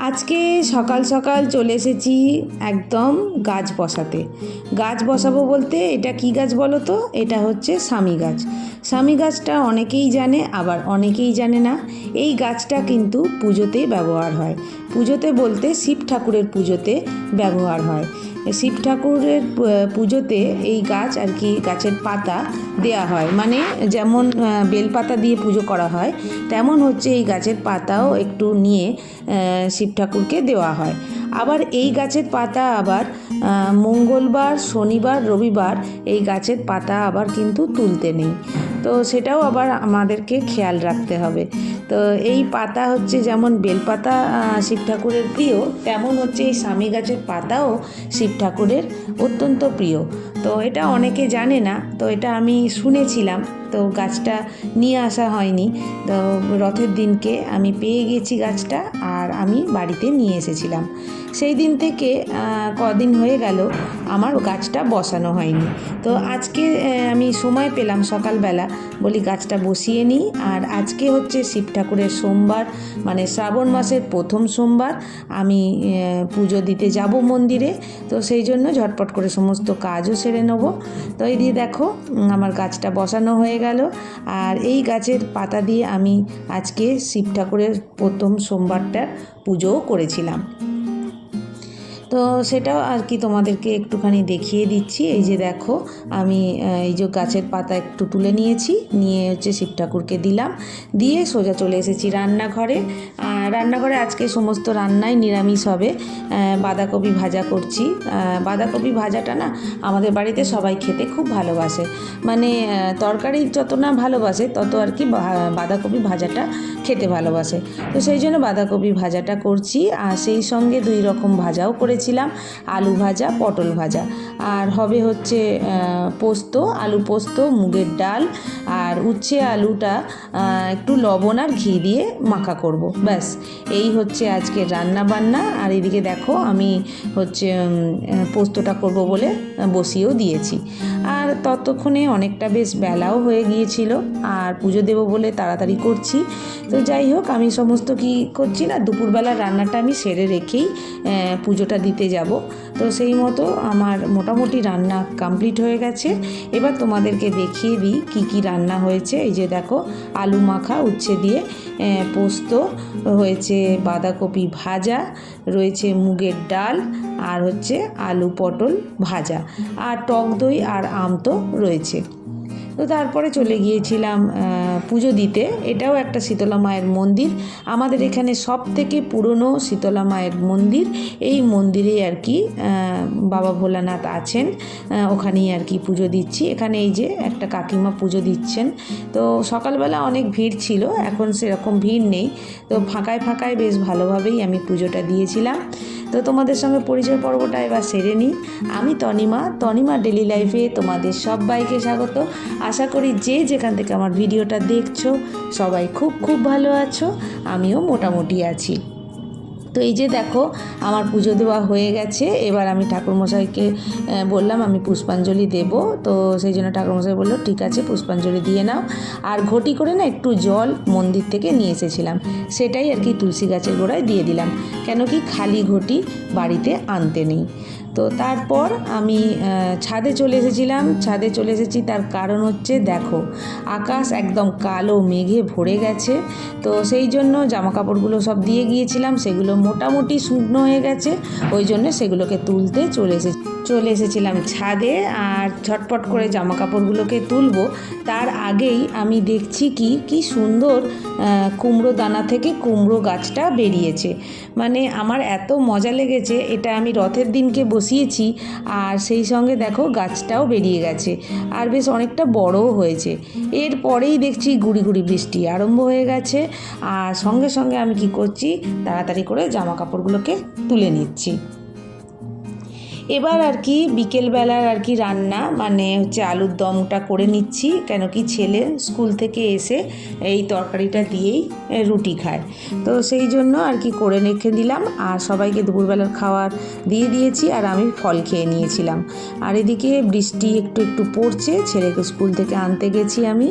আজকে সকাল সকাল চলে এসেছি একদম গাছ বসাতে। গাছ বসাবো বলতে এটা কি গাছ বলো তো? এটা হচ্ছে স্বামী গাছ। স্বামী গাছটা অনেকেই জানে, আবার অনেকেই জানে না। এই গাছটা কিন্তু পুজোতে ব্যবহার হয়। পুজোতে বলতে শিব ঠাকুরের পুজোতে ব্যবহার হয়। শিব ঠাকুরের পুজোতে এই গাছ আর কি, গাছের পাতা দেয়া হয়, মানে যেমন বেলপাতা দিয়ে পুজো করা হয়, তেমন হচ্ছে এই গাছের পাতাও একটু নিয়ে শিব ঠাকুরকে দেওয়া হয়। আবার এই গাছের পাতা আবার মঙ্গলবার, শনিবার, রবিবার এই গাছের পাতা আবার কিন্তু তুলতে নেই। তো সেটাও আবার আমাদেরকে খেয়াল রাখতে হবে। তো এই পাতা হচ্ছে যেমন বেলপাতা শিব ঠাকুরের প্রিয়, তেমন হচ্ছে এই স্বামী গাছের পাতাও শিব ঠাকুরের অত্যন্ত প্রিয়। তো এটা অনেকে জানে না, তো এটা আমি শুনেছিলাম, তো গাছটা নিয়ে আসা হয়নি। তো রথের দিনকে আমি পেয়ে গেছি গাছটা, আর আমি বাড়িতে নিয়ে এসেছিলাম। সেই দিন থেকে কদিন হয়ে গেল আমার গাছটা বসানো হয়নি। তো আজকে আমি সময় পেলাম সকালবেলা, বলি গাছটা বসিয়ে নিই। আর আজকে হচ্ছে শিব ঠাকুরের সোমবার, মানে শ্রাবণ মাসের প্রথম সোমবার। আমি পুজো দিতে যাব মন্দিরে, তো সেই জন্য ঝটপট করে সমস্ত কাজও সেরে নেব। তো এই দিয়ে দেখো আমার গাছটা বসানো হয়ে গেল। আর এই গাছের পাতা দিয়ে আমি আজকে শিব ঠাকুরের প্রথম সোমবারটার পুজোও করেছিলাম। তো সেটাও আর কি তোমাদেরকে একটুখানি দেখিয়ে দিচ্ছি। এই যে দেখো আমি এই যে গাছের পাতা একটু তুলে নিয়েছি, নিয়ে হচ্ছে শিব ঠাকুরকে দিলাম, দিয়ে সোজা চলে এসেছি রান্নাঘরে। রান্নাঘরে আজকে সমস্ত রান্নাই নিরামিষ হবে। বাঁধাকপি ভাজা করছি। বাঁধাকপি ভাজাটা না আমাদের বাড়িতে সবাই খেতে খুব ভালোবাসে, মানে তরকারি যত না ভালোবাসে তত আর কি বাঁধাকপি ভাজাটা খেতে ভালোবাসে। তো সেই জন্য বাঁধাকপি ভাজাটা করছি। আর সেই সঙ্গে 2 রকম ভাজাও করেছিলাম, আলু ভাজা, পটল ভাজা। আর হবে হচ্ছে পোস্ত, আলু পোস্ত, মুগের ডাল, আর উচ্ছে আলুটা একটু লবণ আর ঘি দিয়ে মাখা করব, ব্যাস। এই হচ্ছে আজকে রান্না বান্না। আর এদিকে দেখো আমি হচ্ছে পোস্তটা করব বলে বসিয়েও দিয়েছি। আর ততক্ষণে অনেকটা বেশ বেলাও হয়ে গিয়েছিল, আর পুজো দেবো বলে তাড়াতাড়ি করছি। তো যাই হোক, আমি সমস্ত কি করছি না, দুপুরবেলা রান্নাটা আমি সেরে রেখেই পুজোটা দিতে যাব। তো সেই মতো আমার মোটামুটি রান্না কমপ্লিট হয়ে গেছে। এবার তোমাদেরকে দেখিয়ে দিই কী কী রান্না হয়েছে। এই যে দেখো আলু মাখা উচ্ছে দিয়ে, পোস্ত হয়েছে, বাঁধাকপি ভাজা রয়েছে, মুগের ডাল, আর হচ্ছে আলু পটল ভাজা, আর টক দই আর আম তো রয়েছে। তো তারপরে চলে গিয়েছিলাম পুজো দিতে। এটাও একটা শীতলা মায়ের মন্দির, আমাদের এখানে সব থেকে পুরনো শীতলা মায়ের মন্দির। এই মন্দিরে আর কি বাবা ভোলানাথ আছেন, ওখানেই আর কি পুজো দিচ্ছি। এখানে এই যে একটা কাকিমা পুজো দিচ্ছেন। তো সকালবেলা অনেক ভিড় ছিল, এখন সেরকম ভিড় নেই। তো ফাঁকায় ফাঁকায় বেশ ভালোভাবেই আমি পুজোটা দিয়েছিলাম। তো তোমাদের সঙ্গে পরিচয় পর্বটা এবার সেরে নিই। আমি তনিমা ডেলি লাইফে তোমাদের সবাইকে স্বাগত। আশা করি যে যেখান থেকে আমার ভিডিওটা দেখছো সবাই খুব খুব ভালো আছো, আমিও মোটামুটি আছি। তো এই যে দেখো আমার পুজো দেওয়া হয়ে গেছে। এবার আমি ঠাকুরমশাইকে বললাম আমি পুষ্পাঞ্জলি দেব। তো সেই জন্য ঠাকুরমশাই বললো ঠিক আছে পুষ্পাঞ্জলি দিয়ে নাও। আর ঘটি করে না একটু জল মন্দির থেকে নিয়ে এসেছিলাম, সেটাই আর কি তুলসী গাছের গোড়ায় দিয়ে দিলাম, কেন কি খালি ঘটি বাড়িতে আনতে নেই। তো তারপর আমি ছাদে চলে এসেছিলাম। ছাদে চলে এসেছি তার কারণ হচ্ছে দেখো আকাশ একদম কালো মেঘে ভরে গেছে। তো সেই জন্য জামা কাপড়গুলো সব দিয়ে গিয়েছিলাম, সেগুলো মোটামুটি শুকনো হয়ে গেছে, ওই জন্য সেগুলোকে তুলতে চলে এসেছিলাম ছাদে। আর ঝটপট করে জামা কাপড়গুলোকে তুলবো তার আগেই আমি দেখছি কি সুন্দর কুমড়ো দানা থেকে কুমড়ো গাছটা বেরিয়েছে। মানে আমার এত মজা লেগেছে, এটা আমি রথের দিনকে বসিয়েছি, আর সেই সঙ্গে দেখো গাছটাও বেরিয়ে গেছে, আর বেশ অনেকটা বড়ও হয়েছে। এরপরেই দেখছি গুড়ি গুড়ি বৃষ্টি আরম্ভ হয়ে গেছে, আর সঙ্গে সঙ্গে আমি কি করছি, তাড়াতাড়ি করে জামা কাপড়গুলোকে তুলে নিচ্ছি। এবার আর কি বিকেলবেলার আর কি রান্না মানে হচ্ছে আলুর দমটা করে নিচ্ছি, কেন কি ছেলে স্কুল থেকে এসে এই তরকারিটা দিয়েই রুটি খায়, তো সেই জন্য আর কি করে রেখে দিলাম। আর সবাইকে দুপুরবেলার খাবার দিয়ে দিয়েছি আর আমি ফল খেয়ে নিয়েছিলাম। আর এদিকে বৃষ্টি একটু একটু পড়ছে, ছেলেকে স্কুল থেকে আনতে গেছি আমি,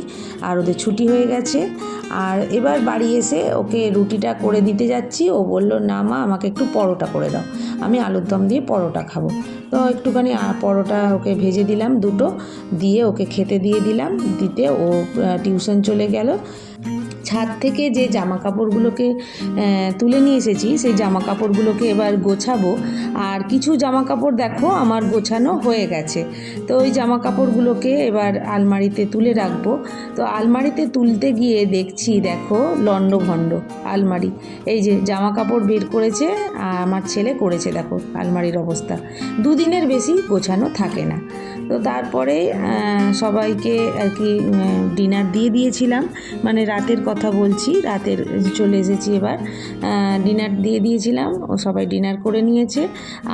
আর ওদের ছুটি হয়ে গেছে। আর এবার বাড়ি এসে ওকে রুটিটা করে দিতে যাচ্ছি, ও বলল না মা আমাকে একটু পরোটা করে দাও, আমি আলুর দম দিয়ে পরোটা খাবো। তো একটুখানি পরোটা ওকে ভেজে দিলাম দুটো, দিয়ে ওকে খেতে দিয়ে দিলাম, দিতে ও টিউশন চলে গেল। ছাদ থেকে যে জামা কাপড়গুলোকে তুলে নিয়ে এসেছি সেই জামা কাপড়গুলোকে এবার গোছাবো। আর কিছু জামা কাপড় দেখো আমার গোছানো হয়ে গেছে, তো ওই জামা কাপড়গুলোকে এবার আলমারিতে তুলে রাখবো। তো আলমারিতে তুলতে গিয়ে দেখছি দেখো লণ্ডভণ্ড আলমারি, এই যে জামা কাপড় বের করেছে আমার ছেলে করেছে, দেখো আলমারির অবস্থা, দুদিনের বেশি গোছানো থাকে না। তো তারপরে সবাইকে আর কি ডিনার দিয়ে দিয়েছিলাম, মানে রাতের কথা বলছি, রাতের চলে এসেছি এবার, ডিনার দিয়ে দিয়েছিলাম, ও সবাই ডিনার করে নিয়েছে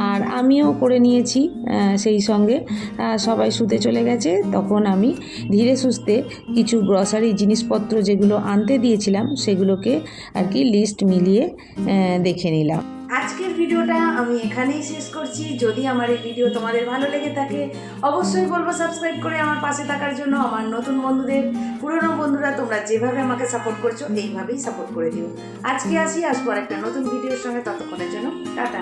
আর আমিও করে নিয়েছি সেই সঙ্গে। সবাই শুতে চলে গেছে, তখন আমি ধীরে সুস্থে কিছু গ্রসারি জিনিসপত্র যেগুলো আনতে দিয়েছিলাম সেগুলোকে আর কি লিস্ট মিলিয়ে দেখে নিলাম। আজকের ভিডিওটা আমি এখানেই শেষ করছি। যদি আমার এই ভিডিও তোমাদের ভালো লেগে থাকে অবশ্যই বলবো সাবস্ক্রাইব করে আমার পাশে থাকার জন্য। আমার নতুন বন্ধুদের, পুরনো বন্ধুরা তোমরা যেভাবে আমাকে সাপোর্ট করছো এইভাবেই সাপোর্ট করে দিও। আজকে আসবো আর একটা নতুন ভিডিওর সঙ্গে, ততক্ষণের জন্য টাটা।